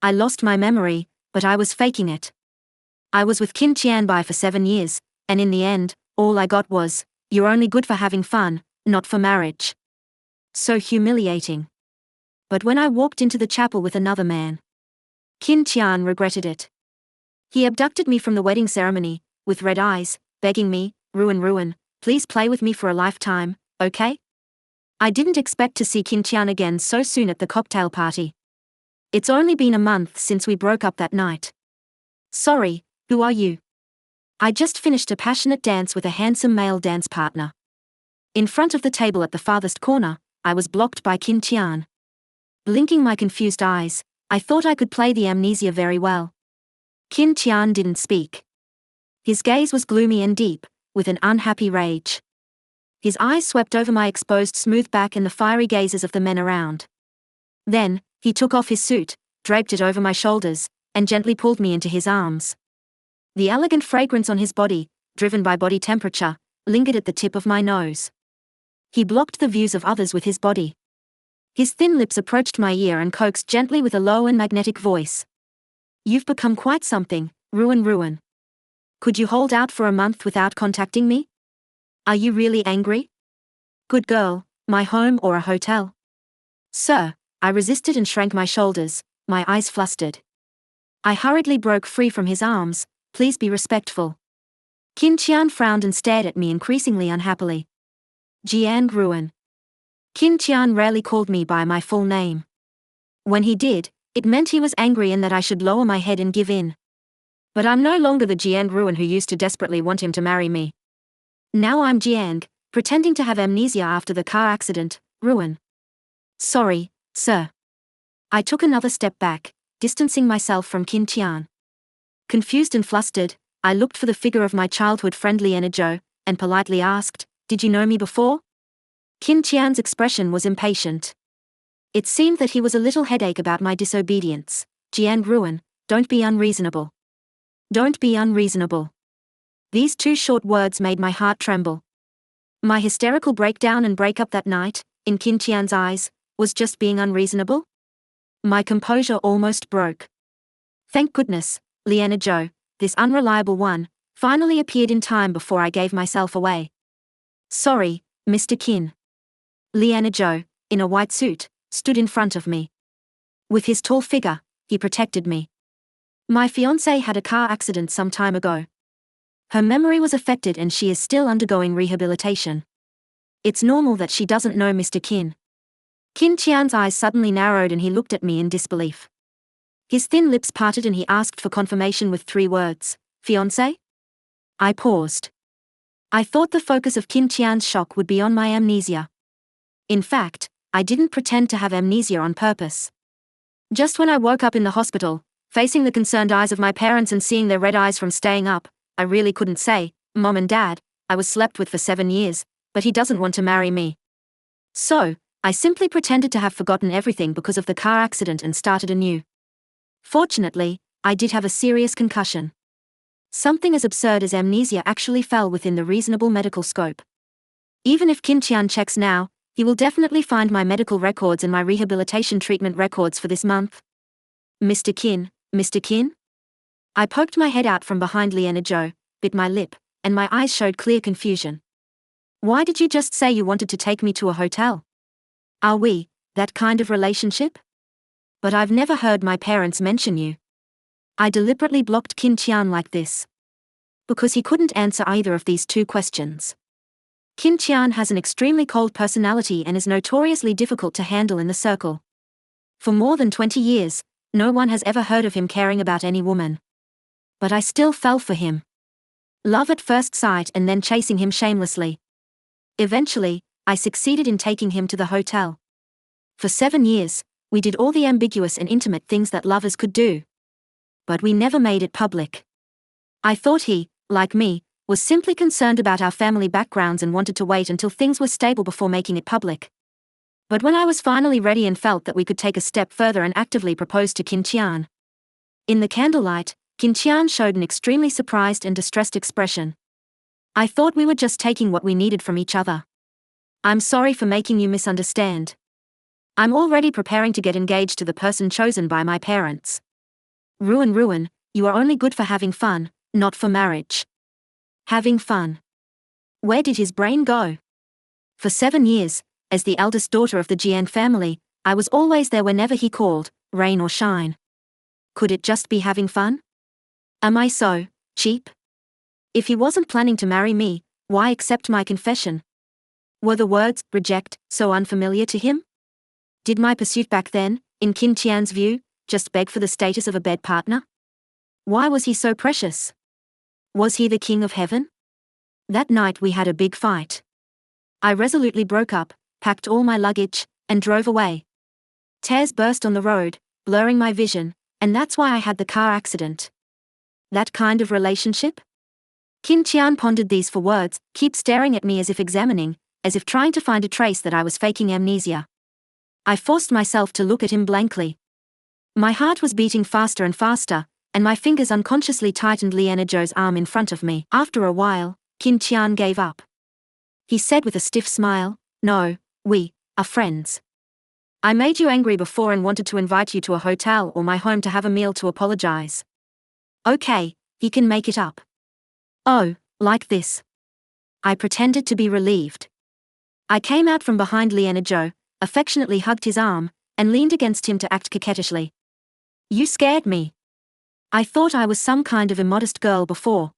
I lost my memory, but I was faking it. I was with Qin Tianbai for 7 years, and in the end, all I got was, "You're only good for having fun, not for marriage." So humiliating. But when I walked into the chapel with another man, Qin Tian regretted it. He abducted me from the wedding ceremony, with red eyes, begging me, "Ruan Ruan, please play with me for a lifetime, okay?" I didn't expect to see Qin Tian again so soon at the cocktail party. It's only been a month since we broke up that night. "Sorry, who are you?" I just finished a passionate dance with a handsome male dance partner. In front of the table at the farthest corner, I was blocked by Qin Tian. Blinking my confused eyes, I thought I could play the amnesia very well. Qin Tian didn't speak. His gaze was gloomy and deep, with an unhappy rage. His eyes swept over my exposed smooth back and the fiery gazes of the men around. Then, he took off his suit, draped it over my shoulders, and gently pulled me into his arms. The elegant fragrance on his body, driven by body temperature, lingered at the tip of my nose. He blocked the views of others with his body. His thin lips approached my ear and coaxed gently with a low and magnetic voice. "You've become quite something, Ruan Ruan. Could you hold out for a month without contacting me? Are you really angry? Good girl, my home or a hotel?" "Sir," I resisted and shrank my shoulders, my eyes flustered. I hurriedly broke free from his arms. "Please be respectful." Qin Tian frowned and stared at me increasingly unhappily. "Jiang Ruan." Qin Tian rarely called me by my full name. When he did, it meant he was angry and that I should lower my head and give in. But I'm no longer the Jiang Ruan who used to desperately want him to marry me. Now I'm Jiang, pretending to have amnesia after the car accident, Ruan. "Sorry, sir." I took another step back, distancing myself from Qin Tian. Confused and flustered, I looked for the figure of my childhood friend Lianazhou, and politely asked, "Did you know me before?" Qin Tian's expression was impatient. It seemed that he was a little headache about my disobedience. "Jiang Ruan, don't be unreasonable. Don't be unreasonable." These two short words made my heart tremble. My hysterical breakdown and breakup that night, in Qin Tian's eyes, was just being unreasonable? My composure almost broke. Thank goodness, Lianazhou, this unreliable one, finally appeared in time before I gave myself away. "Sorry, Mr. Qin." Lianazhou, in a white suit, stood in front of me. With his tall figure, he protected me. My fiancée had a car accident some time ago. Her memory was affected and she is still undergoing rehabilitation. It's normal that she doesn't know Mr. Qin. Qin Tian's eyes suddenly narrowed and he looked at me in disbelief. His thin lips parted and he asked for confirmation with 3 words, "Fiancé?" I paused. I thought the focus of Qin Tian's shock would be on my amnesia. In fact, I didn't pretend to have amnesia on purpose. Just when I woke up in the hospital, facing the concerned eyes of my parents and seeing their red eyes from staying up, I really couldn't say, "Mom and Dad, I was slept with for 7 years, but he doesn't want to marry me." So, I simply pretended to have forgotten everything because of the car accident and started anew. Fortunately, I did have a serious concussion. Something as absurd as amnesia actually fell within the reasonable medical scope. Even if Qin Tian checks now, he will definitely find my medical records and my rehabilitation treatment records for this month. "Mr. Qin, Mr. Qin?" I poked my head out from behind Lianazhou, bit my lip, and my eyes showed clear confusion. "Why did you just say you wanted to take me to a hotel? Are we, that kind of relationship? But I've never heard my parents mention you." I deliberately blocked Qin Tian like this, because he couldn't answer either of these 2 questions. Qin Tian has an extremely cold personality and is notoriously difficult to handle in the circle. For more than 20 years, no one has ever heard of him caring about any woman. But I still fell for him. Love at first sight and then chasing him shamelessly. Eventually, I succeeded in taking him to the hotel. For 7 years, we did all the ambiguous and intimate things that lovers could do. But we never made it public. I thought he, like me, was simply concerned about our family backgrounds and wanted to wait until things were stable before making it public. But when I was finally ready and felt that we could take a step further and actively proposed to Qin Tian. In the candlelight, Qin Tian showed an extremely surprised and distressed expression. "I thought we were just taking what we needed from each other. I'm sorry for making you misunderstand. I'm already preparing to get engaged to the person chosen by my parents." Ruan Ruan, you are only good for having fun, not for marriage. Having fun. Where did his brain go? For 7 years, as the eldest daughter of the Jian family, I was always there whenever he called, rain or shine. Could it just be having fun? Am I so cheap? If he wasn't planning to marry me, why accept my confession? Were the words reject so unfamiliar to him? Did my pursuit back then, in Qin Tian's view, just beg for the status of a bed partner? Why was he so precious? Was he the king of heaven? That night we had a big fight. I resolutely broke up, packed all my luggage, and drove away. Tears burst on the road, blurring my vision, and that's why I had the car accident. That kind of relationship? Qin Tian pondered these 4 words, keep staring at me as if examining, as if trying to find a trace that I was faking amnesia. I forced myself to look at him blankly. My heart was beating faster and faster, and my fingers unconsciously tightened Lianezhou's arm in front of me. After a while, Qin Tian gave up. He said with a stiff smile, "No, we are friends. I made you angry before and wanted to invite you to a hotel or my home to have a meal to apologize. Okay, he can make it up." "Oh, like this." I pretended to be relieved. I came out from behind Lianezhou, affectionately hugged his arm, and leaned against him to act coquettishly. "You scared me. I thought I was some kind of immodest girl before."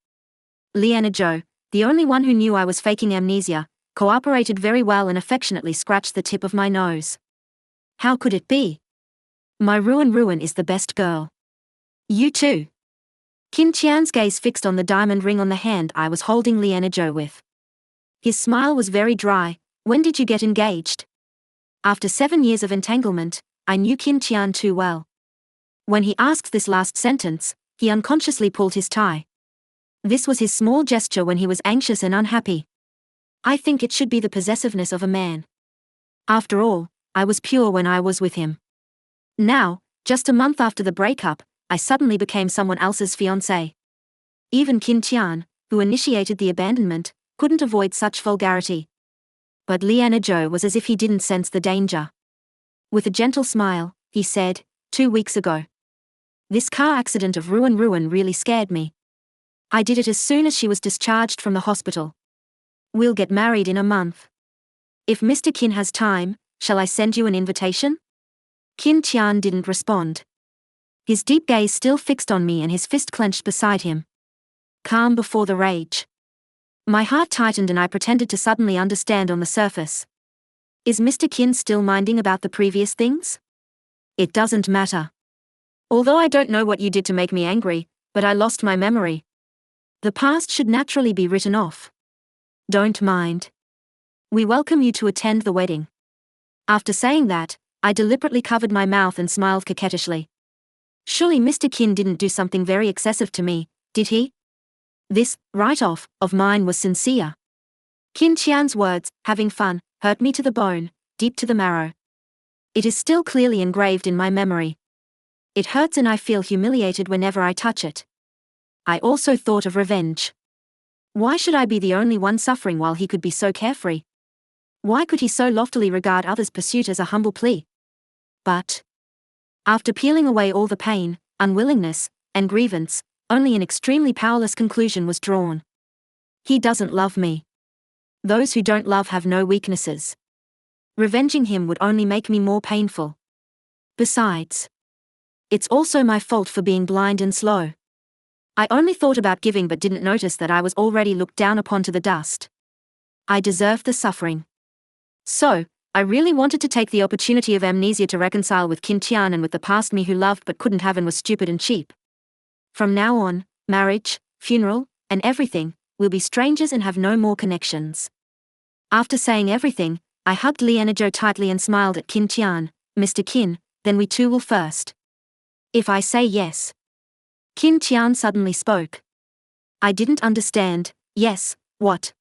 Lianezhou, the only one who knew I was faking amnesia, cooperated very well and affectionately scratched the tip of my nose. "How could it be? My Ruan Ruan is the best girl. You too." Qin Tian's gaze fixed on the diamond ring on the hand I was holding Lianezhou with. His smile was very dry. "When did you get engaged?" After 7 years of entanglement, I knew Qin Tian too well. When he asked this last sentence, he unconsciously pulled his tie. This was his small gesture when he was anxious and unhappy. I think it should be the possessiveness of a man. After all, I was pure when I was with him. Now, just a month after the breakup, I suddenly became someone else's fiancé. Even Qin Tian, who initiated the abandonment, couldn't avoid such vulgarity. But Lianezhou was as if he didn't sense the danger. With a gentle smile, he said, 2 weeks ago. This car accident of Ruan Ruan really scared me. I did it as soon as she was discharged from the hospital. We'll get married in a month. If Mr. Qin has time, shall I send you an invitation?" Qin Tian didn't respond. His deep gaze still fixed on me and his fist clenched beside him. Calm before the rage. My heart tightened and I pretended to suddenly understand on the surface. Is Mr. Qin still minding about the previous things? It doesn't matter. Although I don't know what you did to make me angry, but I lost my memory. The past should naturally be written off. Don't mind. We welcome you to attend the wedding. After saying that, I deliberately covered my mouth and smiled coquettishly. Surely Mr. Qin didn't do something very excessive to me, did he? This write-off of mine was sincere. Qin Tian's words, having fun, hurt me to the bone, deep to the marrow. It is still clearly engraved in my memory. It hurts and I feel humiliated whenever I touch it. I also thought of revenge. Why should I be the only one suffering while he could be so carefree? Why could he so loftily regard others' pursuit as a humble plea? But after peeling away all the pain, unwillingness, and grievance, only an extremely powerless conclusion was drawn. He doesn't love me. Those who don't love have no weaknesses. Revenging him would only make me more painful. Besides, it's also my fault for being blind and slow. I only thought about giving but didn't notice that I was already looked down upon to the dust. I deserved the suffering. So, I really wanted to take the opportunity of amnesia to reconcile with Qin Tian and with the past me who loved but couldn't have and was stupid and cheap. From now on, marriage, funeral, and everything, we'll be strangers and have no more connections. After saying everything, I hugged Lianezhou tightly and smiled at Qin Tian. "Mr. Qin, then we two will first. If I say yes." Qin Tian suddenly spoke. "I didn't understand. Yes, what?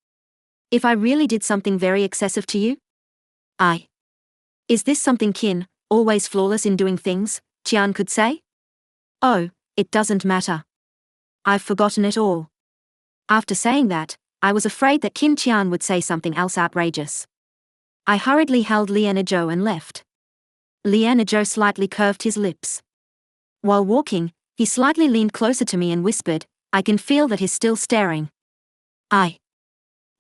If I really did something very excessive to you?" Is this something Qin, always flawless in doing things, Tian could say? "Oh, it doesn't matter. I've forgotten it all." After saying that, I was afraid that Qin Tian would say something else outrageous. I hurriedly held Lianezhou and left. Lianezhou slightly curved his lips. While walking, He slightly leaned closer to me and whispered, I can feel that he's still staring.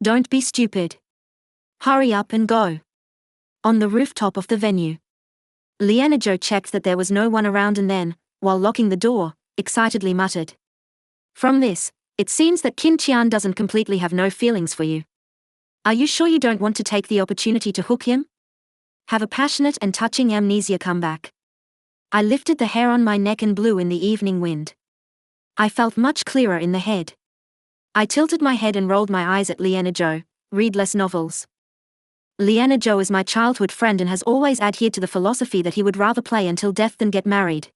Don't be stupid. Hurry up and go. On the rooftop of the venue. Lianazhou checked that there was no one around and then, while locking the door, excitedly muttered. From this, it seems that Qin Tian doesn't completely have no feelings for you. Are you sure you don't want to take the opportunity to hook him? Have a passionate and touching amnesia comeback. I lifted the hair on my neck and blew in the evening wind. I felt much clearer in the head. I tilted my head and rolled my eyes at Lianazhou. Read less novels. Lianazhou is my childhood friend and has always adhered to the philosophy that he would rather play until death than get married.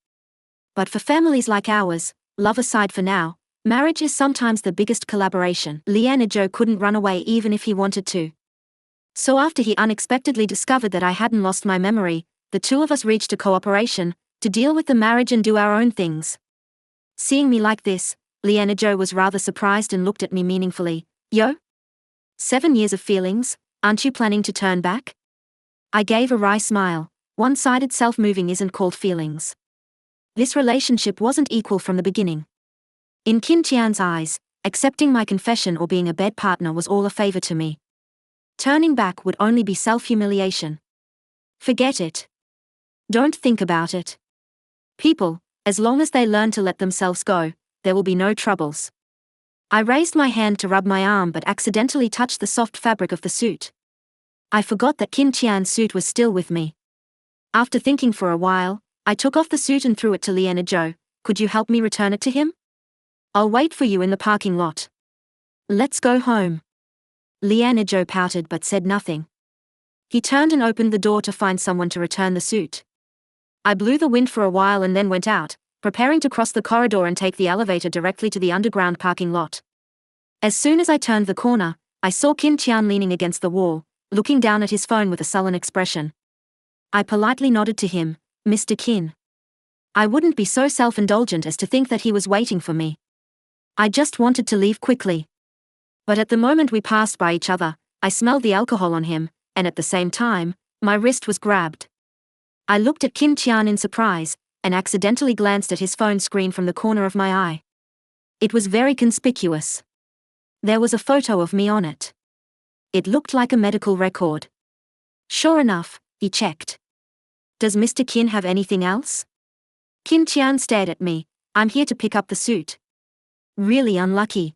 But for families like ours, love aside for now, marriage is sometimes the biggest collaboration. Lianazhou couldn't run away even if he wanted to. So after he unexpectedly discovered that I hadn't lost my memory, the two of us reached a cooperation to deal with the marriage and do our own things. Seeing me like this, Lianazhou was rather surprised and looked at me meaningfully. Yo? 7 years of feelings, aren't you planning to turn back? I gave a wry smile. One-sided self-moving isn't called feelings. This relationship wasn't equal from the beginning. In Qin Tian's eyes, accepting my confession or being a bed partner was all a favor to me. Turning back would only be self-humiliation. Forget it. Don't think about it. People, as long as they learn to let themselves go, there will be no troubles. I raised my hand to rub my arm but accidentally touched the soft fabric of the suit. I forgot that Qin Tian's suit was still with me. After thinking for a while, I took off the suit and threw it to Lianazhou. Could you help me return it to him? I'll wait for you in the parking lot. Let's go home. Lianazhou pouted but said nothing. He turned and opened the door to find someone to return the suit. I blew the wind for a while and then went out, preparing to cross the corridor and take the elevator directly to the underground parking lot. As soon as I turned the corner, I saw Qin Tian leaning against the wall, looking down at his phone with a sullen expression. I politely nodded to him, Mr. Qin. I wouldn't be so self-indulgent as to think that he was waiting for me. I just wanted to leave quickly. But at the moment we passed by each other, I smelled the alcohol on him, and at the same time, my wrist was grabbed. I looked at Qin Tian in surprise, and accidentally glanced at his phone screen from the corner of my eye. It was very conspicuous. There was a photo of me on it. It looked like a medical record. Sure enough, he checked. Does Mr. Qin have anything else? Qin Tian stared at me. I'm here to pick up the suit. Really unlucky.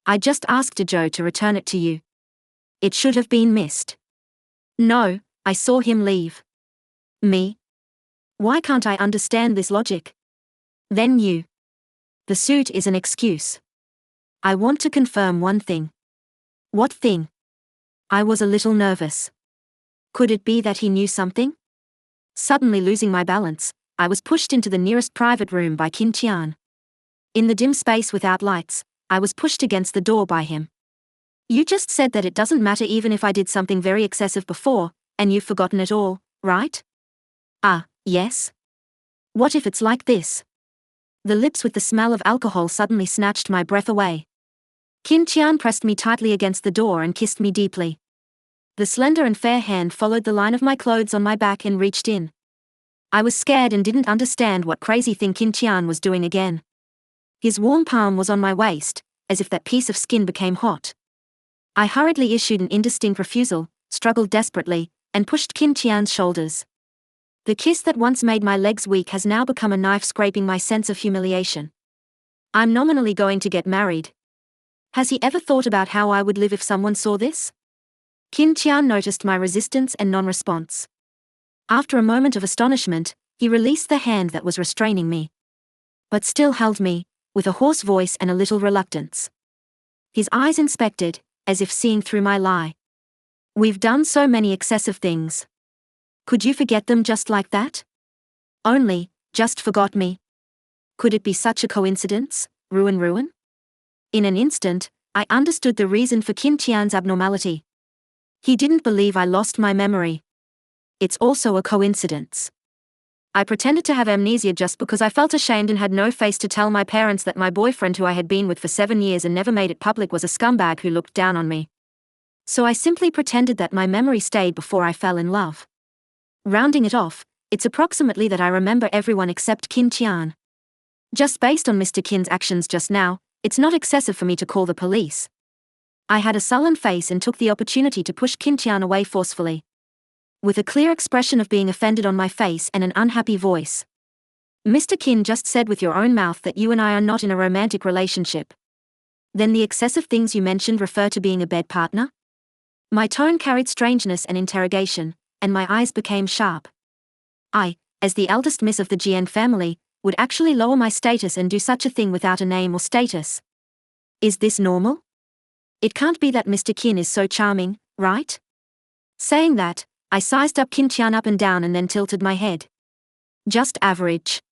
I just asked Zhou to return it to you. It should have been missed. No, I saw him leave. Me? Why can't I understand this logic? Then you. The suit is an excuse. I want to confirm one thing. What thing? I was a little nervous. Could it be that he knew something? Suddenly losing my balance, I was pushed into the nearest private room by Qin Tian. In the dim space without lights, I was pushed against the door by him. You just said that it doesn't matter even if I did something very excessive before, and you've forgotten it all, right? Yes? What if it's like this? The lips with the smell of alcohol suddenly snatched my breath away. Qin Tian pressed me tightly against the door and kissed me deeply. The slender and fair hand followed the line of my clothes on my back and reached in. I was scared and didn't understand what crazy thing Qin Tian was doing again. His warm palm was on my waist, as if that piece of skin became hot. I hurriedly issued an indistinct refusal, struggled desperately, and pushed Qin Tian's shoulders. The kiss that once made my legs weak has now become a knife scraping my sense of humiliation. I'm nominally going to get married. Has he ever thought about how I would live if someone saw this? Qin Tian noticed my resistance and non-response. After a moment of astonishment, he released the hand that was restraining me. But still held me, with a hoarse voice and a little reluctance. His eyes inspected, as if seeing through my lie. We've done so many excessive things. Could you forget them just like that? Only, just forgot me. Could it be such a coincidence, Ruan Ruan? In an instant, I understood the reason for Qin Tian's abnormality. He didn't believe I lost my memory. It's also a coincidence. I pretended to have amnesia just because I felt ashamed and had no face to tell my parents that my boyfriend who I had been with for 7 years and never made it public was a scumbag who looked down on me. So I simply pretended that my memory stayed before I fell in love. Rounding it off, it's approximately that I remember everyone except Qin Tian. Just based on Mr. Qin's actions just now, it's not excessive for me to call the police. I had a sullen face and took the opportunity to push Qin Tian away forcefully. With a clear expression of being offended on my face and an unhappy voice. Mr. Qin just said with your own mouth that you and I are not in a romantic relationship. Then the excessive things you mentioned refer to being a bed partner? My tone carried strangeness and interrogation, and my eyes became sharp. I, as the eldest miss of the Jian family, would actually lower my status and do such a thing without a name or status. Is this normal? It can't be that Mr. Qin is so charming, right? Saying that, I sized up Qin Tian up and down and then tilted my head. Just average.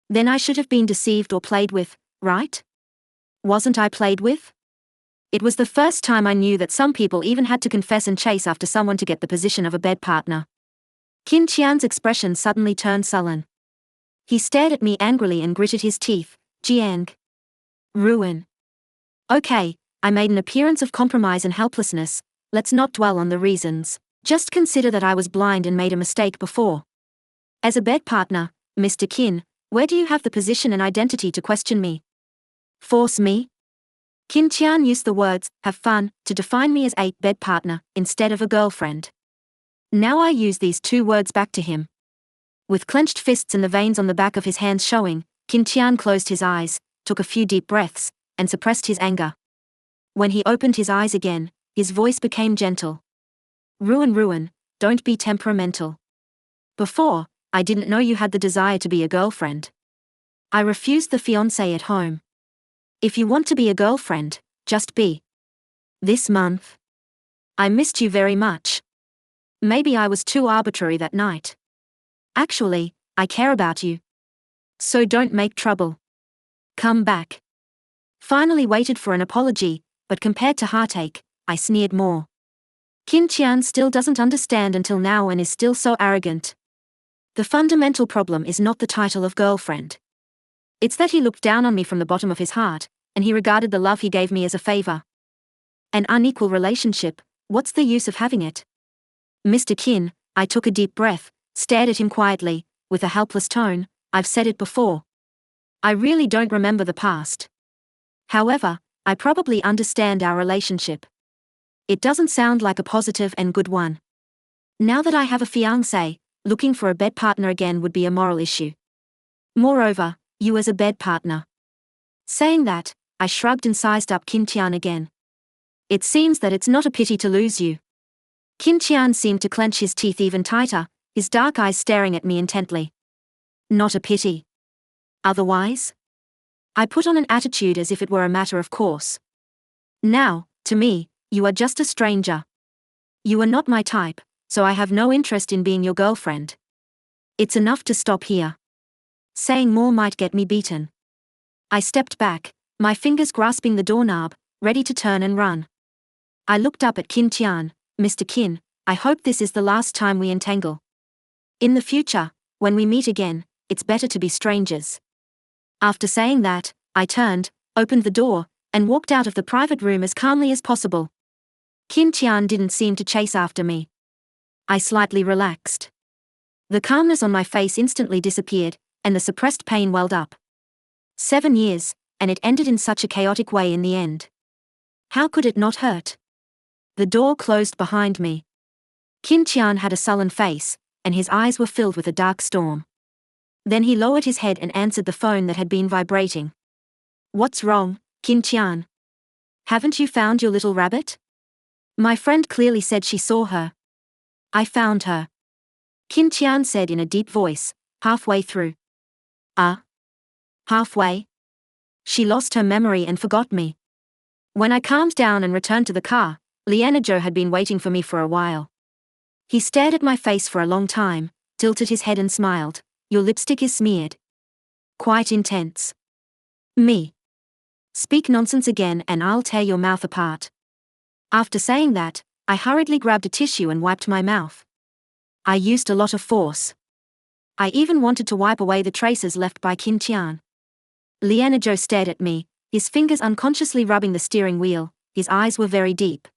Then I should have been deceived or played with, right? Wasn't I played with? It was the first time I knew that some people even had to confess and chase after someone to get the position of a bed partner. Qin Tian's expression suddenly turned sullen. He stared at me angrily and gritted his teeth. Jiang. Ruan. Okay, I made an appearance of compromise and helplessness, let's not dwell on the reasons. Just consider that I was blind and made a mistake before. As a bed partner, Mr. Qin, where do you have the position and identity to question me? Force me? Qin Tian used the words, have fun, to define me as a bed partner, instead of a girlfriend. Now I use these two words back to him. With clenched fists and the veins on the back of his hands showing, Qin Tian closed his eyes, took a few deep breaths, and suppressed his anger. When he opened his eyes again, his voice became gentle. Ruan Ruan, don't be temperamental. Before, I didn't know you had the desire to be a girlfriend. I refused the fiancé at home. If you want to be a girlfriend, just be. This month. I missed you very much. Maybe I was too arbitrary that night. Actually, I care about you. So don't make trouble. Come back. Finally waited for an apology, but compared to heartache, I sneered more. Qin Tian still doesn't understand until now and is still so arrogant. The fundamental problem is not the title of girlfriend. It's that he looked down on me from the bottom of his heart, and he regarded the love he gave me as a favor. An unequal relationship, what's the use of having it? Mr. Qin, I took a deep breath, stared at him quietly, with a helpless tone, I've said it before. I really don't remember the past. However, I probably understand our relationship. It doesn't sound like a positive and good one. Now that I have a fiancé, looking for a bed partner again would be a moral issue. Moreover, you as a bed partner. Saying that, I shrugged and sized up Qin Tian again. It seems that it's not a pity to lose you. Qin Tian seemed to clench his teeth even tighter, his dark eyes staring at me intently. Not a pity. Otherwise? I put on an attitude as if it were a matter of course. Now, to me, you are just a stranger. You are not my type, so I have no interest in being your girlfriend. It's enough to stop here. Saying more might get me beaten. I stepped back, my fingers grasping the doorknob, ready to turn and run. I looked up at Qin Tian. Mr. Qin, I hope this is the last time we entangle. In the future, when we meet again, it's better to be strangers. After saying that, I turned, opened the door, and walked out of the private room as calmly as possible. Qin Tian didn't seem to chase after me. I slightly relaxed. The calmness on my face instantly disappeared, and the suppressed pain welled up. 7 years, and it ended in such a chaotic way in the end. How could it not hurt? The door closed behind me. Qin Tian had a sullen face, and his eyes were filled with a dark storm. Then he lowered his head and answered the phone that had been vibrating. What's wrong, Qin Tian? Haven't you found your little rabbit? My friend clearly said she saw her. I found her. Qin Tian said in a deep voice, halfway through. Halfway? She lost her memory and forgot me. When I calmed down and returned to the car, Lianazhou had been waiting for me for a while. He stared at my face for a long time, tilted his head and smiled. Your lipstick is smeared. Quite intense. Me. Speak nonsense again and I'll tear your mouth apart. After saying that, I hurriedly grabbed a tissue and wiped my mouth. I used a lot of force. I even wanted to wipe away the traces left by Qin Tian. Lianazhou stared at me, his fingers unconsciously rubbing the steering wheel, his eyes were very deep.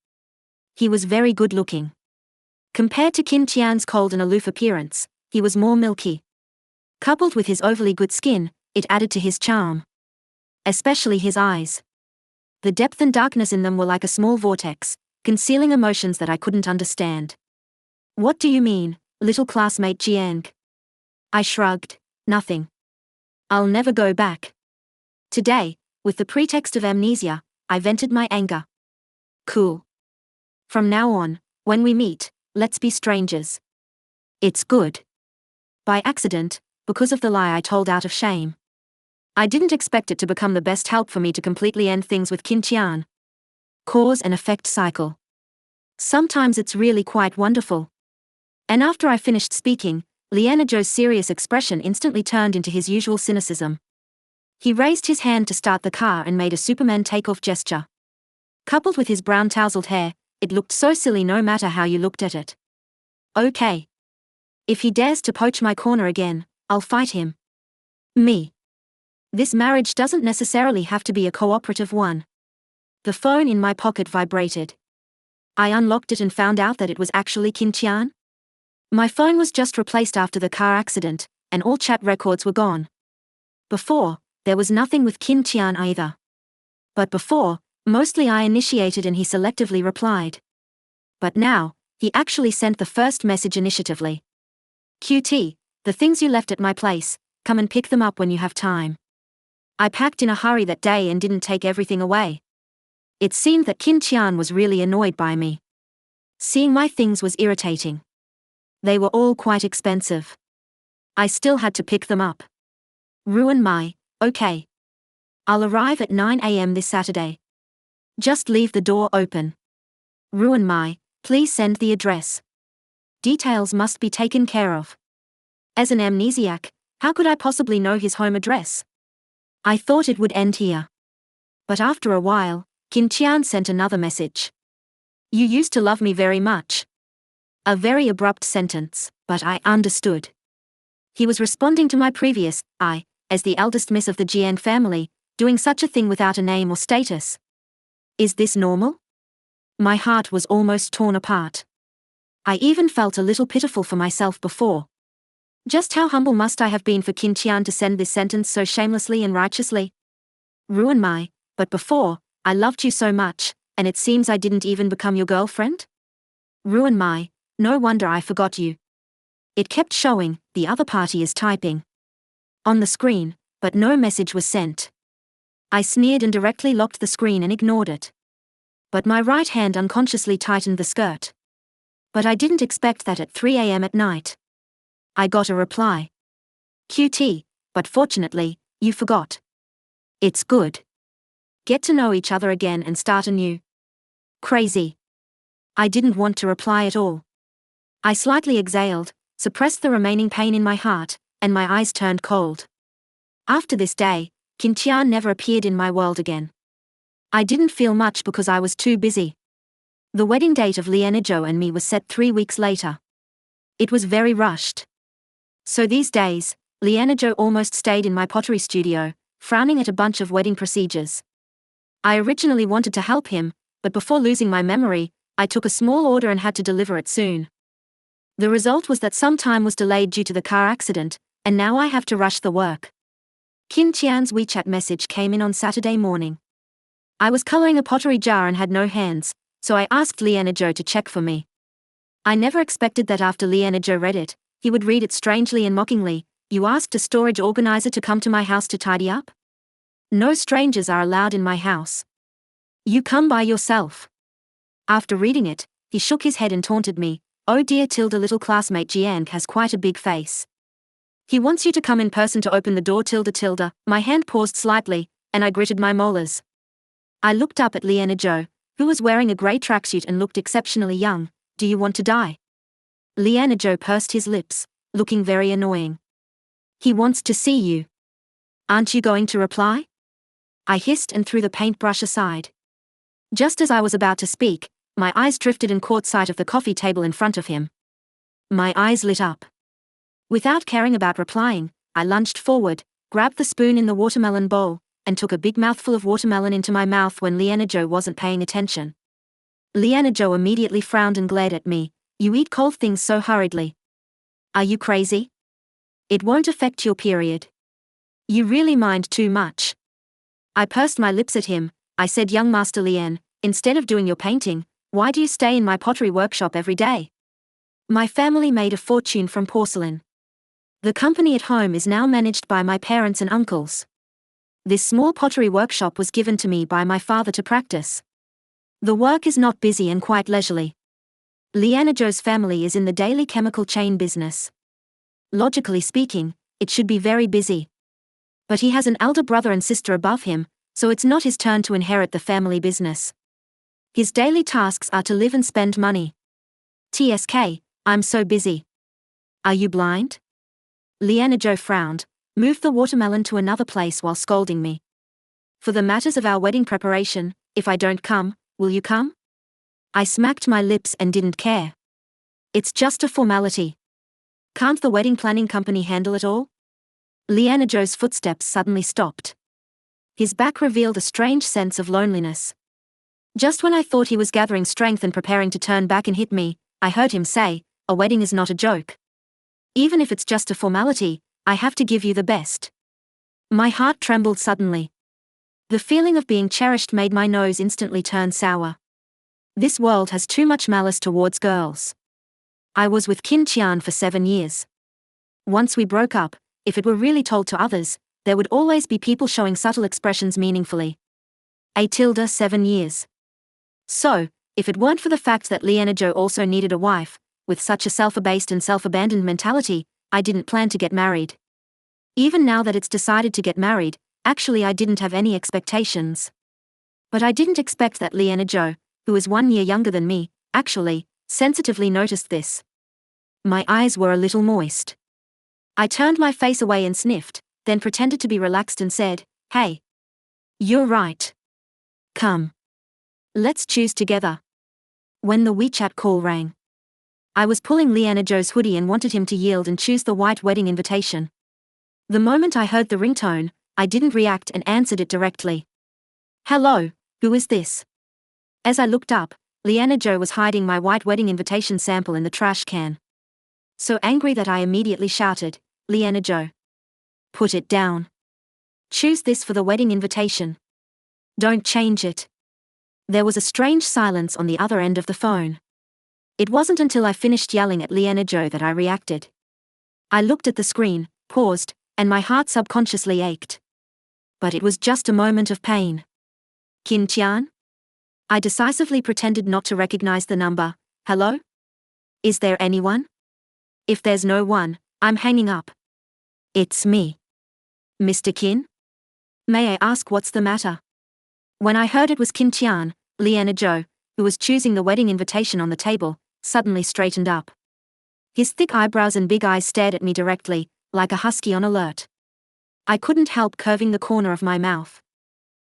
He was very good looking. Compared to Qin Tian's cold and aloof appearance, he was more milky. Coupled with his overly good skin, it added to his charm. Especially his eyes. The depth and darkness in them were like a small vortex, concealing emotions that I couldn't understand. What do you mean, little classmate Jiang? I shrugged. Nothing. I'll never go back. Today, with the pretext of amnesia, I vented my anger. Cool. From now on, when we meet, let's be strangers. It's good. By accident, because of the lie I told out of shame. I didn't expect it to become the best help for me to completely end things with Qin Tian. Cause and effect cycle. Sometimes it's really quite wonderful. And after I finished speaking, Lianezhou's serious expression instantly turned into his usual cynicism. He raised his hand to start the car and made a Superman takeoff gesture. Coupled with his brown tousled hair, it looked so silly no matter how you looked at it. Okay. If he dares to poach my corner again, I'll fight him. Me. This marriage doesn't necessarily have to be a cooperative one. The phone in my pocket vibrated. I unlocked it and found out that it was actually Qin Tian. My phone was just replaced after the car accident, and all chat records were gone. Before, there was nothing with Qin Tian either. But before, mostly I initiated and he selectively replied. But now, he actually sent the first message initiatively. QT, the things you left at my place, come and pick them up when you have time. I packed in a hurry that day and didn't take everything away. It seemed that Qin Tian was really annoyed by me. Seeing my things was irritating. They were all quite expensive. I still had to pick them up. Ruan Ruan, okay. I'll arrive at 9 a.m. this Saturday. Just leave the door open. Ruan Ruan, please send the address. Details must be taken care of. As an amnesiac, how could I possibly know his home address? I thought it would end here. But after a while, Qin Tian sent another message. You used to love me very much. A very abrupt sentence, but I understood. He was responding to my previous, as the eldest miss of the Jiang family, doing such a thing without a name or status. Is this normal? My heart was almost torn apart. I even felt a little pitiful for myself before. Just how humble must I have been for Qin Tian to send this sentence so shamelessly and righteously? Ruan Ruan, but before, I loved you so much, and it seems I didn't even become your girlfriend? Ruan Ruan, no wonder I forgot you. It kept showing, the other party is typing. On the screen, but no message was sent. I sneered and directly locked the screen and ignored it. But my right hand unconsciously tightened the skirt. But I didn't expect that at 3 a.m. at night. I got a reply. QT, but fortunately, you forgot. It's good. Get to know each other again and start anew. Crazy. I didn't want to reply at all. I slightly exhaled, suppressed the remaining pain in my heart, and my eyes turned cold. After this day, Qin Tian never appeared in my world again. I didn't feel much because I was too busy. The wedding date of Lianezhou and me was set 3 weeks later. It was very rushed. So these days, Lianezhou almost stayed in my pottery studio, frowning at a bunch of wedding procedures. I originally wanted to help him, but before losing my memory, I took a small order and had to deliver it soon. The result was that some time was delayed due to the car accident, and now I have to rush the work. Qin Tian's WeChat message came in on Saturday morning. I was coloring a pottery jar and had no hands, so I asked Lianezhou to check for me. I never expected that after Lianezhou read it, he would read it strangely and mockingly. You asked a storage organizer to come to my house to tidy up? No strangers are allowed in my house. You come by yourself. After reading it, he shook his head and taunted me. Oh dear, little classmate Jiang has quite a big face. He wants you to come in person to open the door. My hand paused slightly, and I gritted my molars. I looked up at Lianezhou, who was wearing a grey tracksuit and looked exceptionally young. Do you want to die? Lianezhou pursed his lips, looking very annoying. He wants to see you. Aren't you going to reply? I hissed and threw the paintbrush aside. Just as I was about to speak, my eyes drifted and caught sight of the coffee table in front of him. My eyes lit up. Without caring about replying, I lunged forward, grabbed the spoon in the watermelon bowl, and took a big mouthful of watermelon into my mouth when Lianezhou wasn't paying attention. Lianezhou immediately frowned and glared at me. You eat cold things so hurriedly. Are you crazy? It won't affect your period. You really mind too much. I pursed my lips at him. I said, young Master Lian, instead of doing your painting, why do you stay in my pottery workshop every day? My family made a fortune from porcelain. The company at home is now managed by my parents and uncles. This small pottery workshop was given to me by my father to practice. The work is not busy and quite leisurely. Lianazhou's family is in the daily chemical chain business. Logically speaking, it should be very busy. But he has an elder brother and sister above him, so it's not his turn to inherit the family business. His daily tasks are to live and spend money. TSK, I'm so busy. Are you blind? Lianazhou frowned, moved the watermelon to another place while scolding me. For the matters of our wedding preparation, if I don't come, will you come? I smacked my lips and didn't care. It's just a formality. Can't the wedding planning company handle it all? Lianazhou's footsteps suddenly stopped. His back revealed a strange sense of loneliness. Just when I thought he was gathering strength and preparing to turn back and hit me, I heard him say, a wedding is not a joke. Even if it's just a formality, I have to give you the best. My heart trembled suddenly. The feeling of being cherished made my nose instantly turn sour. This world has too much malice towards girls. I was with Qin Tian for 7 years. Once we broke up, if it were really told to others, there would always be people showing subtle expressions meaningfully. 7 years. So, if it weren't for the fact that Lianazhou also needed a wife, with such a self-abased and self-abandoned mentality, I didn't plan to get married. Even now that it's decided to get married, actually I didn't have any expectations. But I didn't expect that Lianazhou, who is 1 year younger than me, actually, sensitively noticed this. My eyes were a little moist. I turned my face away and sniffed, then pretended to be relaxed and said, hey. You're right. Come. Let's choose together. When the WeChat call rang, I was pulling Lianazhou's hoodie and wanted him to yield and choose the white wedding invitation. The moment I heard the ringtone, I didn't react and answered it directly. Hello, who is this? As I looked up, Lianazhou was hiding my white wedding invitation sample in the trash can. So angry that I immediately shouted, Lianazhou. Put it down. Choose this for the wedding invitation. Don't change it. There was a strange silence on the other end of the phone. It wasn't until I finished yelling at Lianazhou that I reacted. I looked at the screen, paused, and my heart subconsciously ached. But it was just a moment of pain. Qin Tian? I decisively pretended not to recognize the number. Hello? Is there anyone? If there's no one, I'm hanging up. It's me. Mr. Qin? May I ask what's the matter? When I heard it was Qin Tian, Lianazhou, who was choosing the wedding invitation on the table, suddenly straightened up. His thick eyebrows and big eyes stared at me directly, like a husky on alert. I couldn't help curving the corner of my mouth.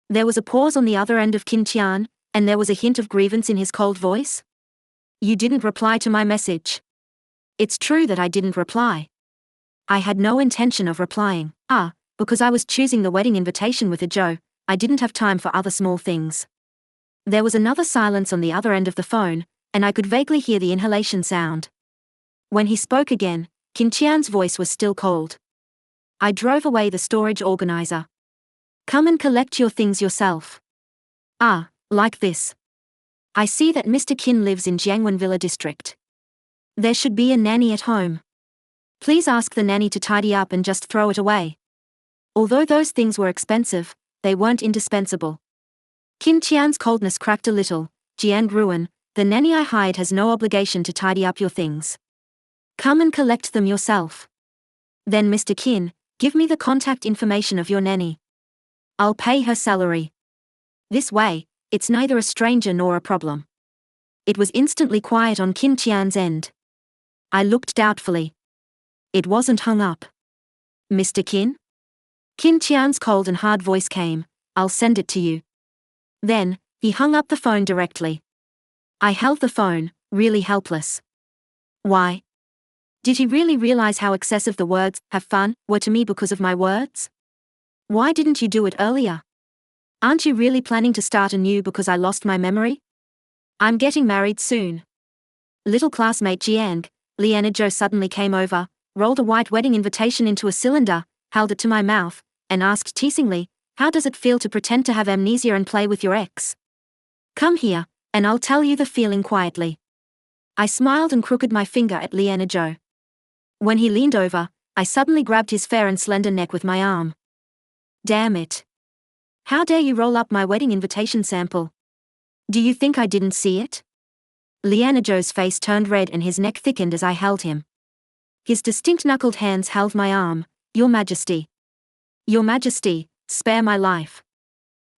There was a pause on the other end of Qin Tian, and there was a hint of grievance in his cold voice. You didn't reply to my message. It's true that I didn't reply. I had no intention of replying. Because I was choosing the wedding invitation with a Joe, I didn't have time for other small things. There was another silence on the other end of the phone, and I could vaguely hear the inhalation sound. When he spoke again, Qin Tian's voice was still cold. I drove away the storage organizer. Come and collect your things yourself. Like this. I see that Mr. Qin lives in Jiangwen Villa district. There should be a nanny at home. Please ask the nanny to tidy up and just throw it away. Although those things were expensive, they weren't indispensable. Qin Tian's coldness cracked a little. Ruan Ruan, the nanny I hired has no obligation to tidy up your things. Come and collect them yourself. Then Mr. Qin, give me the contact information of your nanny. I'll pay her salary. This way, it's neither a stranger nor a problem. It was instantly quiet on Qin Tian's end. I looked doubtfully. It wasn't hung up. Mr. Qin? Qin Tian's cold and hard voice came, I'll send it to you. Then, he hung up the phone directly. I held the phone, really helpless. Why? Did he really realize how excessive the words, have fun, were to me because of my words? Why didn't you do it earlier? Aren't you really planning to start anew because I lost my memory? I'm getting married soon. Little classmate Jiang, Lianazhou suddenly came over, rolled a white wedding invitation into a cylinder, held it to my mouth, and asked teasingly, "How does it feel to pretend to have amnesia and play with your ex? Come here, and I'll tell you the feeling quietly." I smiled and crooked my finger at Lianazhou. When he leaned over, I suddenly grabbed his fair and slender neck with my arm. "Damn it. How dare you roll up my wedding invitation sample? Do you think I didn't see it?" Lianazhou's face turned red and his neck thickened as I held him. His distinct knuckled hands held my arm. "Your Majesty. Your Majesty, spare my life."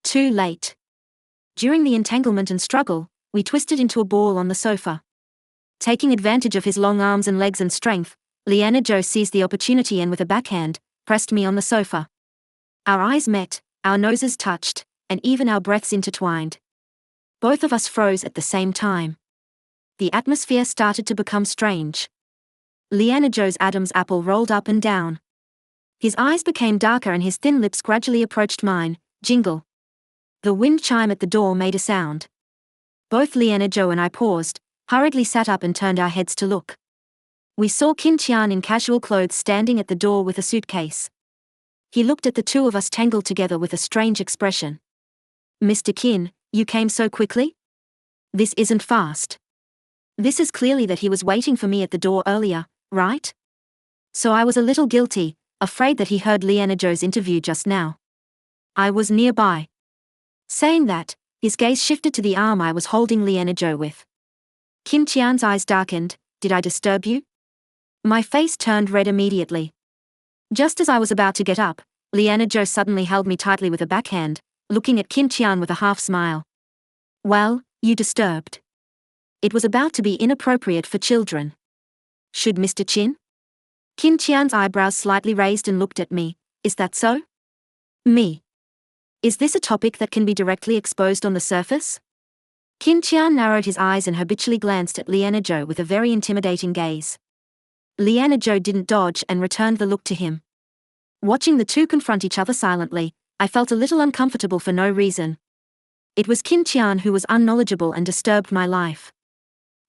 Too late. During the entanglement and struggle, we twisted into a ball on the sofa. Taking advantage of his long arms and legs and strength, Lianazhou seized the opportunity and with a backhand, pressed me on the sofa. Our eyes met, our noses touched, and even our breaths intertwined. Both of us froze at the same time. The atmosphere started to become strange. Lianazhou's Adam's apple rolled up and down. His eyes became darker and his thin lips gradually approached mine. Jingle. The wind chime at the door made a sound. Both Lianazhou and I paused, hurriedly sat up and turned our heads to look. We saw Qin Tian in casual clothes standing at the door with a suitcase. He looked at the two of us tangled together with a strange expression. "Mr. Qin, you came so quickly? This isn't fast." This is clearly that he was waiting for me at the door earlier, right? So I was a little guilty, afraid that he heard Lianazhou's interview just now. I was nearby. Saying that, his gaze shifted to the arm I was holding Lianazhou with. Qin Tian's eyes darkened. "Did I disturb you?" My face turned red immediately. Just as I was about to get up, Lianazhou suddenly held me tightly with a backhand, looking at Qin Tian with a half smile. "Well, you disturbed." It was about to be inappropriate for children. "Should Mr. Qin?" Qin Tian's eyebrows slightly raised and looked at me. "Is that so?" "Me. Is this a topic that can be directly exposed on the surface?" Qin Tian narrowed his eyes and habitually glanced at Lianazhou with a very intimidating gaze. Lianazhou didn't dodge and returned the look to him. Watching the two confront each other silently, I felt a little uncomfortable for no reason. It was Qin Tian who was unknowledgeable and disturbed my life.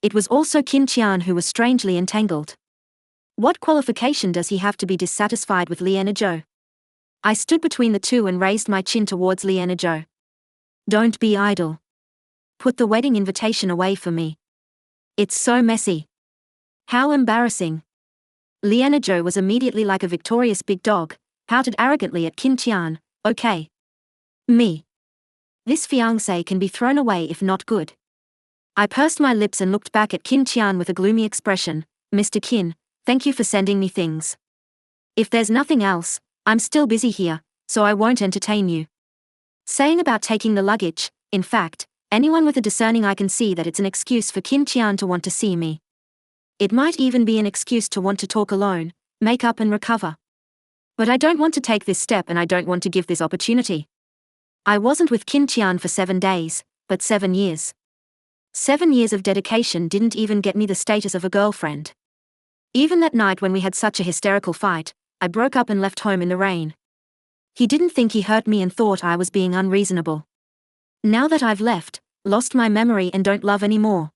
It was also Qin Tian who was strangely entangled. What qualification does he have to be dissatisfied with Lianazhou? I stood between the two and raised my chin towards Lianazhou. "Don't be idle. Put the wedding invitation away for me. It's so messy." "How embarrassing." Lianazhou was immediately like a victorious big dog, pouted arrogantly at Qin Tian. "Okay. Me. This fiancé can be thrown away if not good." I pursed my lips and looked back at Qin Tian with a gloomy expression. "Mr. Qin, thank you for sending me things. If there's nothing else, I'm still busy here, so I won't entertain you." Saying about taking the luggage, in fact, anyone with a discerning eye can see that it's an excuse for Qin Tian to want to see me. It might even be an excuse to want to talk alone, make up and recover. But I don't want to take this step and I don't want to give this opportunity. I wasn't with Qin Tian for 7 days, but 7 years. 7 years of dedication didn't even get me the status of a girlfriend. Even that night when we had such a hysterical fight, I broke up and left home in the rain. He didn't think he hurt me and thought I was being unreasonable. Now that I've left, lost my memory and don't love anymore.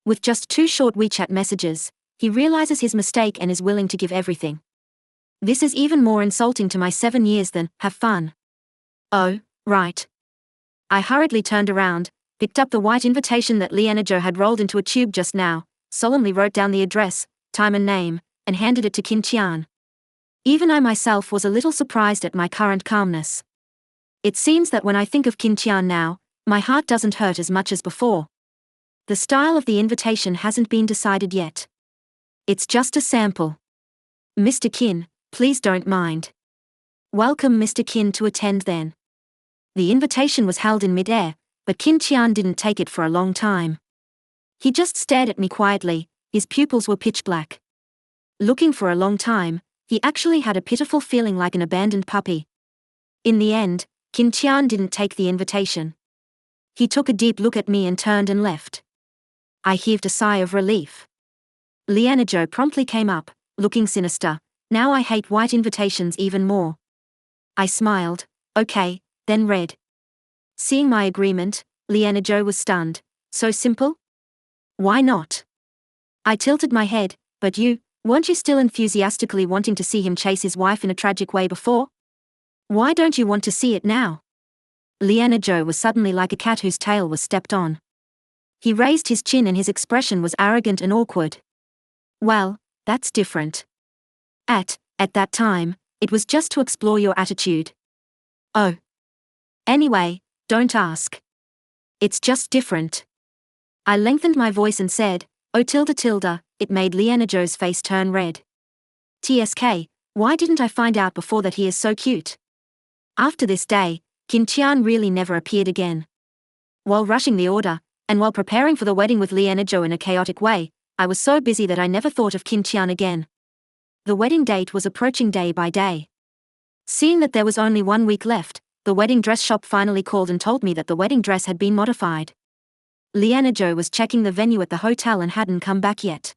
With just 2 short WeChat messages, he realizes his mistake and is willing to give everything. This is even more insulting to my 7 years than, "Have fun." Oh, right. I hurriedly turned around, picked up the white invitation that Lianazhou had rolled into a tube just now, solemnly wrote down the address, time and name, and handed it to Qin Tian. Even I myself was a little surprised at my current calmness. It seems that when I think of Qin Tian now, my heart doesn't hurt as much as before. The style of the invitation hasn't been decided yet. It's just a sample. "Mr. Qin, please don't mind." "Welcome Mr. Qin to attend then." The invitation was held in mid-air, but Qin Tian didn't take it for a long time. He just stared at me quietly, his pupils were pitch black. Looking for a long time, he actually had a pitiful feeling like an abandoned puppy. In the end, Qin Tian didn't take the invitation. He took a deep look at me and turned and left. I heaved a sigh of relief. Lianazhou promptly came up, looking sinister. "Now I hate white invitations even more." I smiled. "Okay, then red." Seeing my agreement, Lianazhou was stunned. "So simple? Why not?" I tilted my head. "But weren't you still enthusiastically wanting to see him chase his wife in a tragic way before?" Why don't you want to see it now? Liana Zhou was suddenly like a cat whose tail was stepped on. He raised his chin and his expression was arrogant and awkward. Well, that's different. At that time, it was just to explore your attitude. Oh. Anyway, don't ask. It's just different. I lengthened my voice and said, oh tilde tilde, it made Liana Zhou's face turn red. TSK, why didn't I find out before that he is so cute? After this day, Qin Tian really never appeared again. While rushing the order, and while preparing for the wedding with Liana Zhou in a chaotic way, I was so busy that I never thought of Qin Tian again. The wedding date was approaching day by day. Seeing that there was only 1 week left, the wedding dress shop finally called and told me that the wedding dress had been modified. Liana Zhou was checking the venue at the hotel and hadn't come back yet.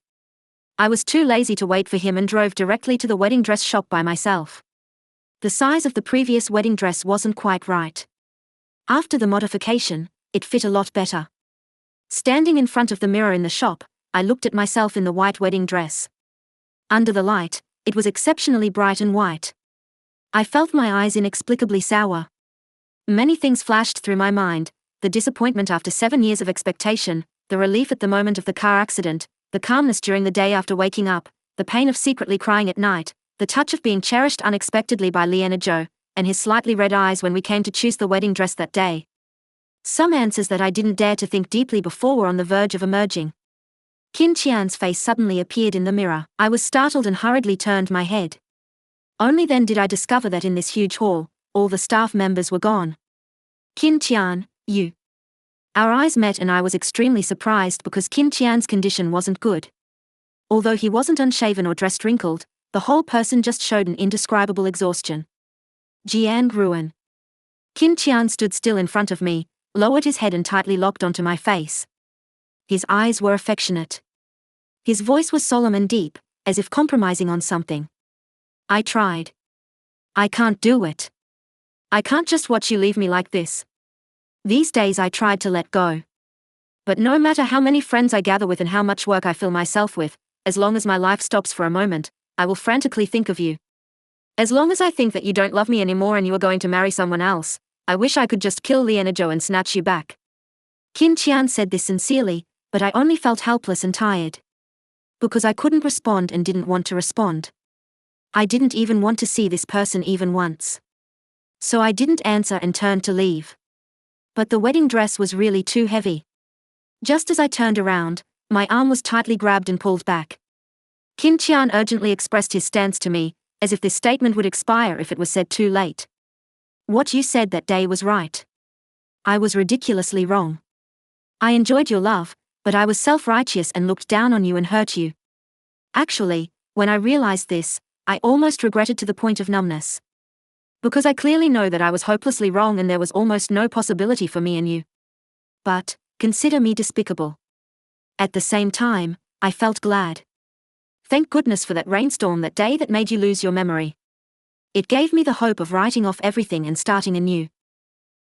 I was too lazy to wait for him and drove directly to the wedding dress shop by myself. The size of the previous wedding dress wasn't quite right. After the modification, it fit a lot better. Standing in front of the mirror in the shop, I looked at myself in the white wedding dress. Under the light, it was exceptionally bright and white. I felt my eyes inexplicably sour. Many things flashed through my mind: the disappointment after 7 years of expectation, the relief at the moment of the car accident, the calmness during the day after waking up, the pain of secretly crying at night, the touch of being cherished unexpectedly by Liana Zhou, and his slightly red eyes when we came to choose the wedding dress that day. Some answers that I didn't dare to think deeply before were on the verge of emerging. Qin Tian's face suddenly appeared in the mirror. I was startled and hurriedly turned my head. Only then did I discover that in this huge hall, all the staff members were gone. Qin Tian, you. Our eyes met and I was extremely surprised because Qin Tian's condition wasn't good. Although he wasn't unshaven or dressed wrinkled, the whole person just showed an indescribable exhaustion. Ruan Ruan. Qin Tian stood still in front of me, lowered his head and tightly locked onto my face. His eyes were affectionate. His voice was solemn and deep, as if compromising on something. I tried. I can't do it. I can't just watch you leave me like this. These days I tried to let go. But no matter how many friends I gather with and how much work I fill myself with, as long as my life stops for a moment, I will frantically think of you. As long as I think that you don't love me anymore and you are going to marry someone else, I wish I could just kill Liana Zhou and snatch you back. Qin Tian said this sincerely, but I only felt helpless and tired. Because I couldn't respond and didn't want to respond. I didn't even want to see this person even once. So I didn't answer and turned to leave. But the wedding dress was really too heavy. Just as I turned around, my arm was tightly grabbed and pulled back. Qin Tian urgently expressed his stance to me, as if this statement would expire if it was said too late. What you said that day was right. I was ridiculously wrong. I enjoyed your love, but I was self-righteous and looked down on you and hurt you. Actually, when I realized this, I almost regretted to the point of numbness. Because I clearly know that I was hopelessly wrong and there was almost no possibility for me and you. But, consider me despicable. At the same time, I felt glad. Thank goodness for that rainstorm that day that made you lose your memory. It gave me the hope of writing off everything and starting anew.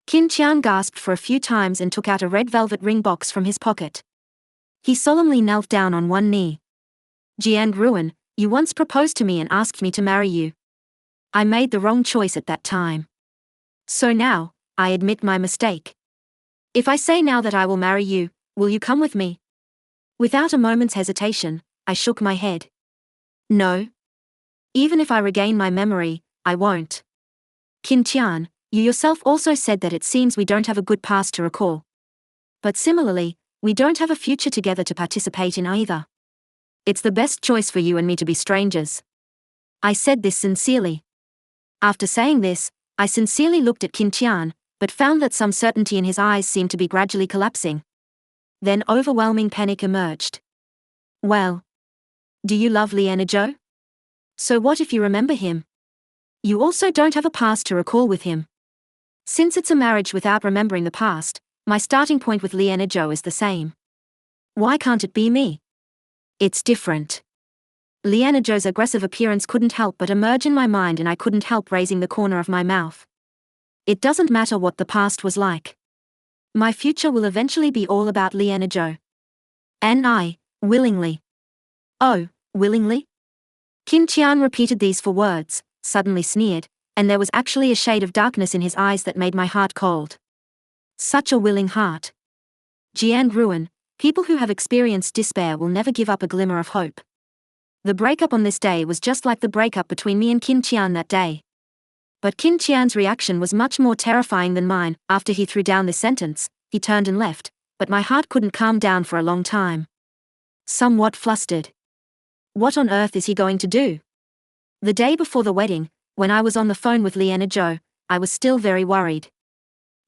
Qin Tian gasped for a few times and took out a red velvet ring box from his pocket. He solemnly knelt down on one knee. Ruan Ruan, you once proposed to me and asked me to marry you. I made the wrong choice at that time. So now, I admit my mistake. If I say now that I will marry you, will you come with me? Without a moment's hesitation, I shook my head. No. Even if I regain my memory, I won't. Qin Tian, you yourself also said that it seems we don't have a good past to recall. But similarly, we don't have a future together to participate in either. It's the best choice for you and me to be strangers. I said this sincerely. After saying this, I sincerely looked at Qin Tian, but found that some certainty in his eyes seemed to be gradually collapsing. Then overwhelming panic emerged. Well. Do you love Liana Zhou? So what if you remember him? You also don't have a past to recall with him. Since it's a marriage without remembering the past, my starting point with Liana Zhou is the same. Why can't it be me? It's different. Liana Zhou's aggressive appearance couldn't help but emerge in my mind and I couldn't help raising the corner of my mouth. It doesn't matter what the past was like. My future will eventually be all about Liana Zhou. And I, willingly. Oh, willingly? Qin Tian repeated these 4 words, suddenly sneered, and there was actually a shade of darkness in his eyes that made my heart cold. Such a willing heart. Ruan Ruan, people who have experienced despair will never give up a glimmer of hope. The breakup on this day was just like the breakup between me and Qin Tian that day. But Qin Tian's reaction was much more terrifying than mine. After he threw down this sentence, he turned and left, but my heart couldn't calm down for a long time. Somewhat flustered. What on earth is he going to do? The day before the wedding, when I was on the phone with Liana Zhou, I was still very worried.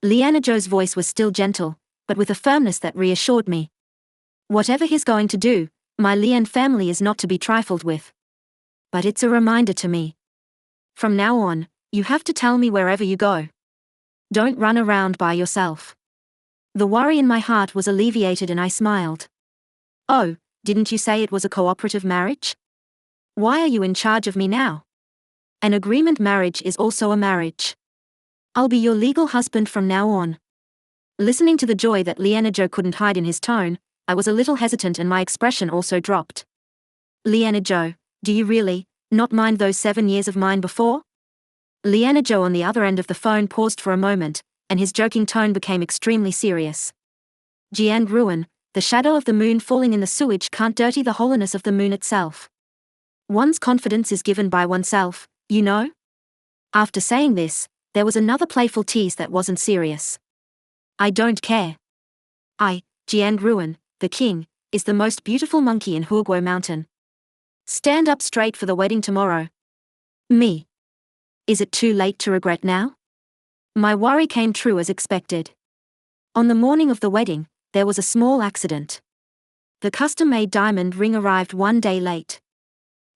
Liana Zhou's voice was still gentle, but with a firmness that reassured me. Whatever he's going to do, my Lian family is not to be trifled with. But it's a reminder to me. From now on, you have to tell me wherever you go. Don't run around by yourself. The worry in my heart was alleviated and I smiled. Oh, didn't you say it was a cooperative marriage? Why are you in charge of me now? An agreement marriage is also a marriage. I'll be your legal husband from now on. Listening to the joy that Liana Zhou couldn't hide in his tone, I was a little hesitant and my expression also dropped. Liana Zhou, do you really not mind those 7 years of mine before? Liana Zhou on the other end of the phone paused for a moment, and his joking tone became extremely serious. Ruan Ruan, the shadow of the moon falling in the sewage can't dirty the holiness of the moon itself. One's confidence is given by oneself, you know? After saying this, there was another playful tease that wasn't serious. I don't care. Ruan Ruan, the king, is the most beautiful monkey in Huoguo Mountain. Stand up straight for the wedding tomorrow. Me. Is it too late to regret now? My worry came true as expected. On the morning of the wedding, there was a small accident. The custom-made diamond ring arrived 1 day late.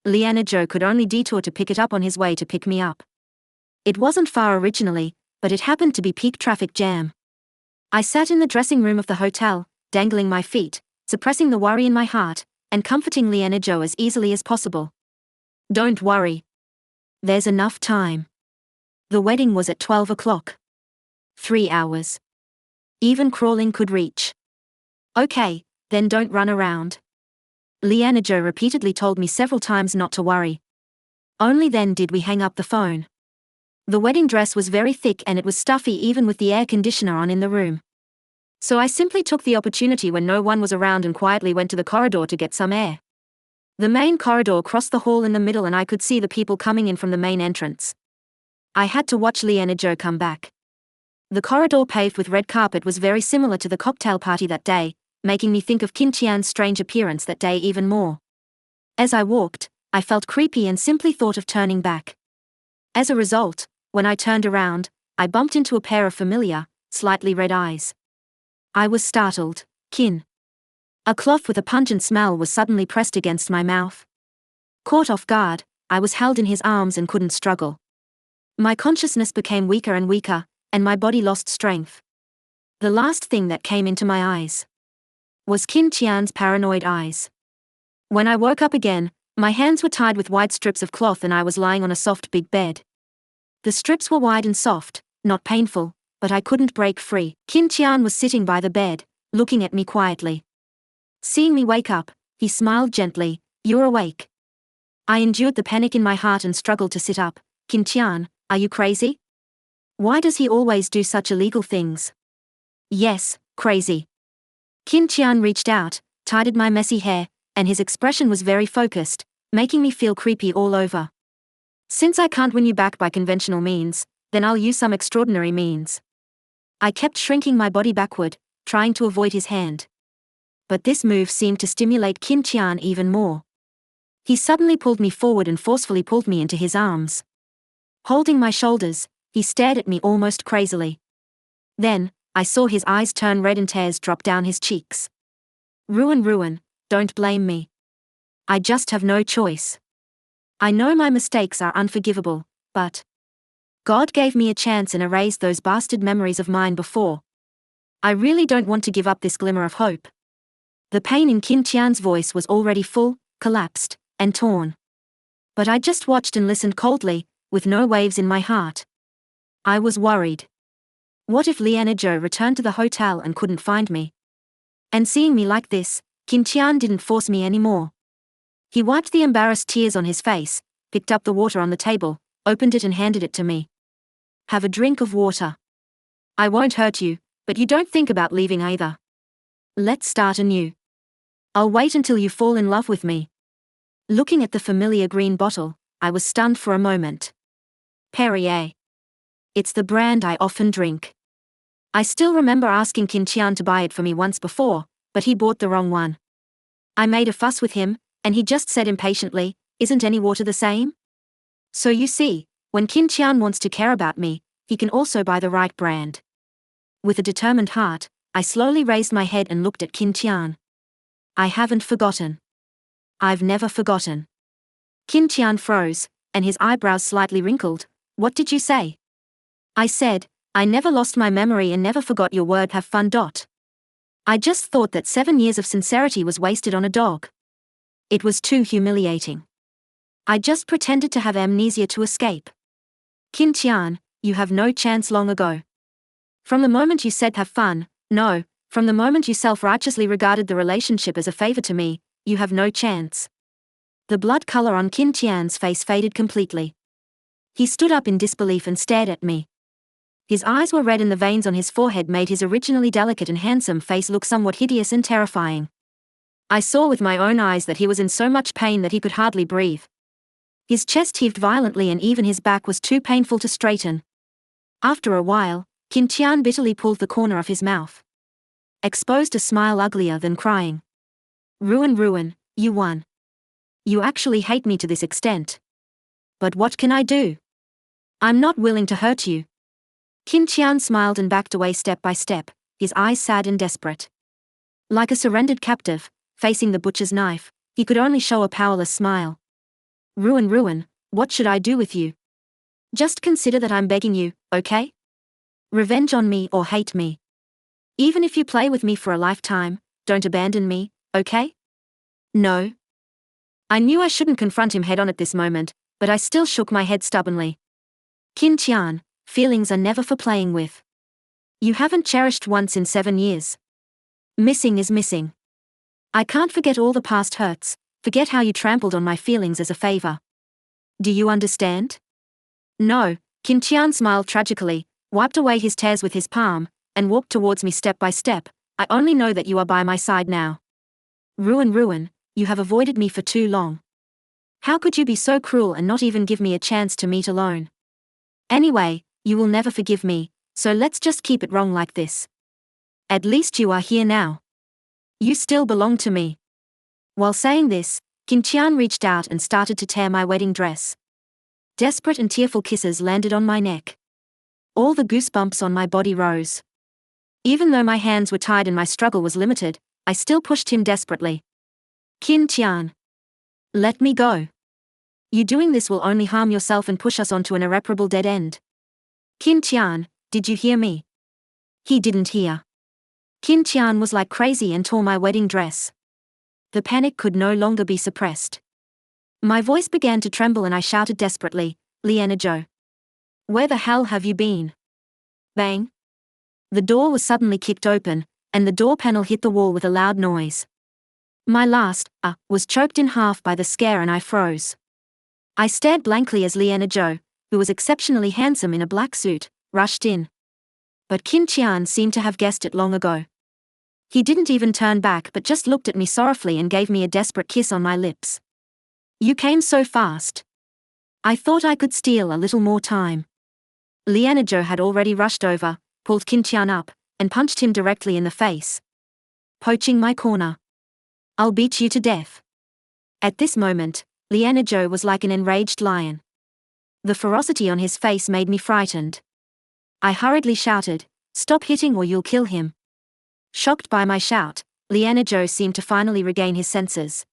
Liana Zhou could only detour to pick it up on his way to pick me up. It wasn't far originally, but it happened to be peak traffic jam. I sat in the dressing room of the hotel, dangling my feet, suppressing the worry in my heart, and comforting Liana Zhou as easily as possible. Don't worry. There's enough time. The wedding was at 12 o'clock. 3 hours. Even crawling could reach. Okay, then don't run around. Liana Zhou repeatedly told me several times not to worry. Only then did we hang up the phone. The wedding dress was very thick and it was stuffy even with the air conditioner on in the room. So I simply took the opportunity when no one was around and quietly went to the corridor to get some air. The main corridor crossed the hall in the middle and I could see the people coming in from the main entrance. I had to watch Liana Zhou come back. The corridor paved with red carpet was very similar to the cocktail party that day, making me think of Qin Tian's strange appearance that day even more. As I walked, I felt creepy and simply thought of turning back. As a result, when I turned around, I bumped into a pair of familiar, slightly red eyes. I was startled. Qin. A cloth with a pungent smell was suddenly pressed against my mouth. Caught off guard, I was held in his arms and couldn't struggle. My consciousness became weaker and weaker, and my body lost strength. The last thing that came into my eyes was Qin Tian's paranoid eyes. When I woke up again, my hands were tied with wide strips of cloth and I was lying on a soft big bed. The strips were wide and soft, not painful, but I couldn't break free. Qin Tian was sitting by the bed, looking at me quietly. Seeing me wake up, he smiled gently. You're awake. I endured the panic in my heart and struggled to sit up. Qin Tian, are you crazy? Why does he always do such illegal things? Yes, crazy. Qin Tian reached out, tidied my messy hair, and his expression was very focused, making me feel creepy all over. Since I can't win you back by conventional means, then I'll use some extraordinary means. I kept shrinking my body backward, trying to avoid his hand. But this move seemed to stimulate Qin Tian even more. He suddenly pulled me forward and forcefully pulled me into his arms. Holding my shoulders, he stared at me almost crazily. Then, I saw his eyes turn red and tears drop down his cheeks. Ruan Ruan, don't blame me. I just have no choice. I know my mistakes are unforgivable, but God gave me a chance and erased those bastard memories of mine before. I really don't want to give up this glimmer of hope. The pain in Qin Tian's voice was already full, collapsed, and torn. But I just watched and listened coldly, with no waves in my heart. I was worried. What if Liana Zhou returned to the hotel and couldn't find me? And seeing me like this, Qin Tian didn't force me anymore. He wiped the embarrassed tears on his face, picked up the water on the table, opened it and handed it to me. Have a drink of water. I won't hurt you, but you don't think about leaving either. Let's start anew. I'll wait until you fall in love with me. Looking at the familiar green bottle, I was stunned for a moment. Perrier. It's the brand I often drink. I still remember asking Qin Tian to buy it for me once before, but he bought the wrong one. I made a fuss with him, and he just said impatiently, "Isn't any water the same?" So you see, when Qin Tian wants to care about me, he can also buy the right brand. With a determined heart, I slowly raised my head and looked at Qin Tian. I haven't forgotten. I've never forgotten. Qin Tian froze, and his eyebrows slightly wrinkled. What did you say? I said, I never lost my memory and never forgot your word have fun. I just thought that 7 years of sincerity was wasted on a dog. It was too humiliating. I just pretended to have amnesia to escape. Qin Tian, you have no chance long ago. From the moment you said have fun, no, from the moment you self-righteously regarded the relationship as a favor to me, you have no chance. The blood color on Qin Tian's face faded completely. He stood up in disbelief and stared at me. His eyes were red and the veins on his forehead made his originally delicate and handsome face look somewhat hideous and terrifying. I saw with my own eyes that he was in so much pain that he could hardly breathe. His chest heaved violently and even his back was too painful to straighten. After a while, Qin Tian bitterly pulled the corner of his mouth. Exposed a smile uglier than crying. Ruan Ruan, you won. You actually hate me to this extent. But what can I do? I'm not willing to hurt you. Qin Tian smiled and backed away step by step, his eyes sad and desperate. Like a surrendered captive, facing the butcher's knife, he could only show a powerless smile. Ruan Ruan, what should I do with you? Just consider that I'm begging you, okay? Revenge on me or hate me. Even if you play with me for a lifetime, don't abandon me, okay? No. I knew I shouldn't confront him head-on at this moment, but I still shook my head stubbornly. Qin Tian, feelings are never for playing with. You haven't cherished once in 7 years. Missing is missing. I can't forget all the past hurts, forget how you trampled on my feelings as a favor. Do you understand? No, Qin Tian smiled tragically, wiped away his tears with his palm, and walked towards me step by step. I only know that you are by my side now. Ruan Ruan, you have avoided me for too long. How could you be so cruel and not even give me a chance to meet alone? Anyway, you will never forgive me, so let's just keep it wrong like this. At least you are here now. You still belong to me. While saying this, Qin Tian reached out and started to tear my wedding dress. Desperate and tearful kisses landed on my neck. All the goosebumps on my body rose. Even though my hands were tied and my struggle was limited, I still pushed him desperately. Qin Tian. Let me go. You doing this will only harm yourself and push us onto an irreparable dead end. Qin Tian, did you hear me? He didn't hear. Qin Tian was like crazy and tore my wedding dress. The panic could no longer be suppressed. My voice began to tremble and I shouted desperately, Lianazhou. Where the hell have you been? Bang. The door was suddenly kicked open, and the door panel hit the wall with a loud noise. My last, was choked in half by the scare and I froze. I stared blankly as Lianazhou, who was exceptionally handsome in a black suit, rushed in. But Qin Tian seemed to have guessed it long ago. He didn't even turn back but just looked at me sorrowfully and gave me a desperate kiss on my lips. You came so fast. I thought I could steal a little more time. Lianazhou had already rushed over, pulled Qin Tian up, and punched him directly in the face. Poaching my corner. I'll beat you to death. At this moment, Lianazhou was like an enraged lion. The ferocity on his face made me frightened. I hurriedly shouted, stop hitting or you'll kill him. Shocked by my shout, Lianazhou seemed to finally regain his senses.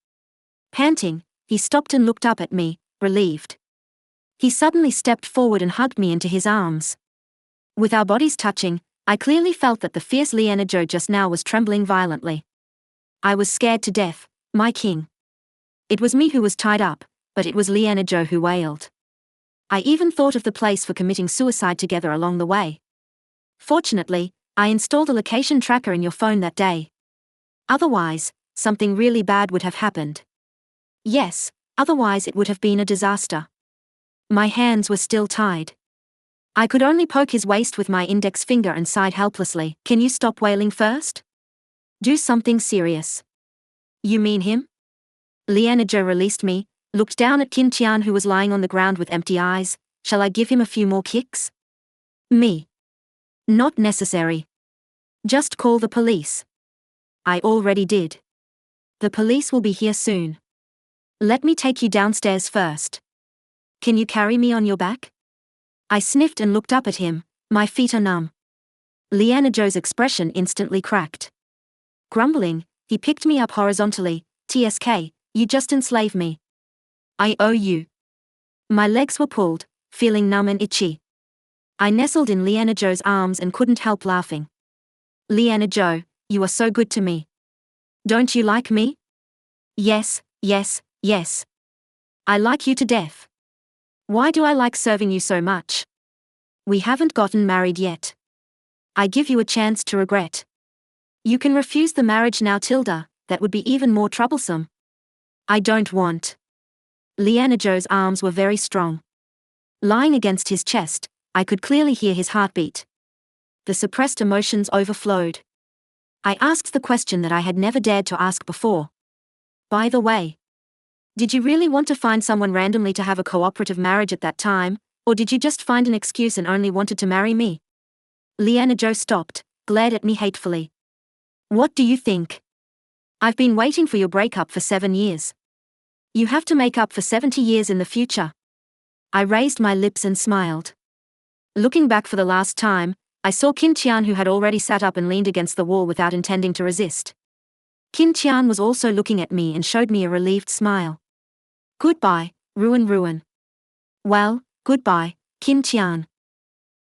Panting, he stopped and looked up at me, relieved. He suddenly stepped forward and hugged me into his arms. With our bodies touching, I clearly felt that the fierce Lianazhou just now was trembling violently. I was scared to death, my king. It was me who was tied up, but it was Lianazhou who wailed. I even thought of the place for committing suicide together along the way. Fortunately, I installed a location tracker in your phone that day. Otherwise, something really bad would have happened. Yes, otherwise it would have been a disaster. My hands were still tied. I could only poke his waist with my index finger and sighed helplessly. Can you stop wailing first? Do something serious. You mean him? Lianazhou released me, looked down at Qin Tian who was lying on the ground with empty eyes. Shall I give him a few more kicks? Me. Not necessary. Just call the police. I already did. The police will be here soon. Let me take you downstairs first. Can you carry me on your back? I sniffed and looked up at him. My feet are numb. Lianazhou's expression instantly cracked. Grumbling, he picked me up horizontally. TSK, you just enslaved me. I owe you. My legs were pulled, feeling numb and itchy. I nestled in Lianazhou's arms and couldn't help laughing. Lianazhou, you are so good to me. Don't you like me? Yes, yes, yes. I like you to death. Why do I like serving you so much? We haven't gotten married yet. I give you a chance to regret. You can refuse the marriage now, Tilda, that would be even more troublesome. I don't want. Lianazhou's arms were very strong. Lying against his chest, I could clearly hear his heartbeat. The suppressed emotions overflowed. I asked the question that I had never dared to ask before. By the way, did you really want to find someone randomly to have a cooperative marriage at that time, or did you just find an excuse and only wanted to marry me? Lianazhou stopped, glared at me hatefully. What do you think? I've been waiting for your breakup for 7 years. You have to make up for 70 years in the future. I raised my lips and smiled. Looking back for the last time, I saw Qin Tian who had already sat up and leaned against the wall without intending to resist. Qin Tian was also looking at me and showed me a relieved smile. Goodbye, Ruan Ruan. Well, goodbye, Qin Tian.